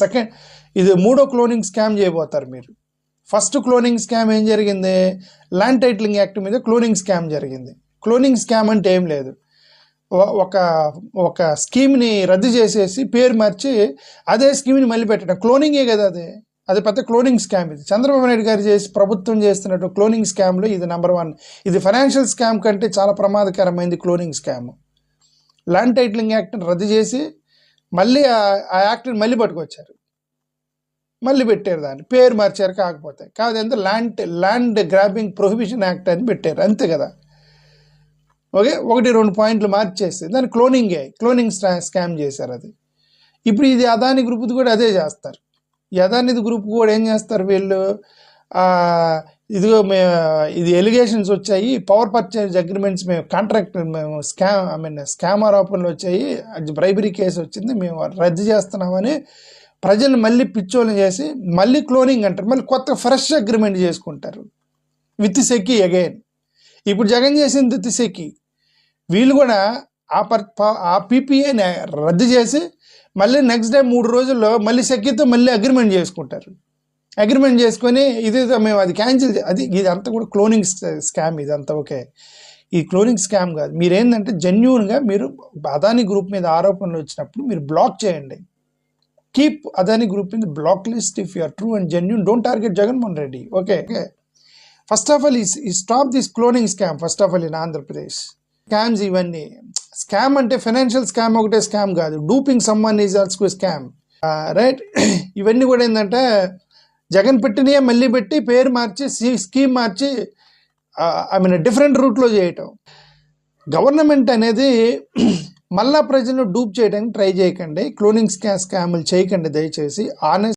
Second ఇది మూడో cloning scam చేయబోతారు మీరు. ఫస్ట్ క్లోనింగ్ స్కామ్ ఏం జరిగింది, ల్యాండ్ టైటిలింగ్ యాక్ట్ మీద క్లోనింగ్ స్కామ్ జరిగింది. క్లోనింగ్ స్కామ్ అంటే ఏం లేదు, ఒక స్కీమ్ని రద్దు చేసేసి పేరు మార్చి అదే స్కీమ్ని మళ్ళీ పెట్టడం, క్లోనింగే కదా అది పెద్ద క్లోనింగ్ స్కామ్. ఇది చంద్రబాబు నాయుడు గారు ప్రభుత్వం చేస్తున్నట్టు క్లోనింగ్ స్కామ్లో ఇది నెంబర్ 1. ఇది ఫైనాన్షియల్ స్కామ్ కంటే చాలా ప్రమాదకరమైంది క్లోనింగ్ స్కామ్. ల్యాండ్ టైటిలింగ్ యాక్ట్ని రద్దు చేసి మళ్ళీ ఆ యాక్ట్ని మళ్ళీ పట్టుకొచ్చారు, మళ్ళీ పెట్టారు, దాన్ని పేరు మార్చారు. కాకపోతే ఎంత ల్యాండ్ గ్రాబింగ్ ప్రొహిబిషన్ యాక్ట్ అని పెట్టారు, అంతే కదా. ఓకే, 1-2 పాయింట్లు మార్చేస్తే దాన్ని క్లోనింగ్ స్కామ్ చేశారు. అది ఇప్పుడు ఇది అదాని గ్రూప్ది కూడా అదే చేస్తారు. ఈ అదాని గ్రూప్ కూడా ఏం చేస్తారు వీళ్ళు, ఇది ఎలిగేషన్స్ వచ్చాయి, పవర్ పర్చేజ్ అగ్రిమెంట్స్ మేము కాంట్రాక్ట్ మేము స్కామ్ ఆరోపణలు వచ్చాయి, బ్రైబరీ కేసు వచ్చింది, మేము రద్దు చేస్తున్నామని ప్రజలు మళ్ళీ పిచ్చోళ్ళు చేసి మళ్ళీ క్లోనింగ్ అంటారు, మళ్ళీ కొత్త ఫ్రెష్ అగ్రిమెంట్ చేసుకుంటారు విత్ సెకి అగైన్. ఇప్పుడు జగన్ చేసింది విత్ సెకి, వీళ్ళు కూడా ఆ పీపీఏని రద్దు చేసి మళ్ళీ నెక్స్ట్ డే 3 రోజుల్లో మళ్ళీ సెక్కితో మళ్ళీ అగ్రిమెంట్ చేసుకుంటారు. అగ్రిమెంట్ చేసుకొని ఇదేదో మేము అది క్యాన్సిల్, ఇదంతా కూడా క్లోనింగ్ స్కామ్ ఇదంతా. ఓకే, ఈ క్లోనింగ్ స్కామ్ కాదు. మీరేంటంటే జెన్యూన్గా మీరు అదాని గ్రూప్ మీద ఆరోపణలు వచ్చినప్పుడు మీరు బ్లాక్ చేయండి. Keep Adani group in the black list if you are true and genuine. Don't target Jaganmohan Reddy. Okay, first of all ఈ stop this cloning scam first of all in Andhra Pradesh. Scams ఇవన్నీ స్కామ్ అంటే ఫైనాన్షియల్ స్కామ్ ఒకటే scam కాదు, duping someone is also scam, right. ఇవన్నీ కూడా ఏంటంటే జగన్ పెట్టినయే మళ్ళీ పెట్టి పేరు మార్చి స్కీమ్ మార్చి డిఫరెంట్ రూట్లో చేయటం. గవర్నమెంట్ అనేది మళ్ళా ప్రజలను డూప్ చేయడానికి ట్రై చేయకండి, క్లోనింగ్ స్కామ్లు చేయకండి దయచేసి. ఆనెస్ట్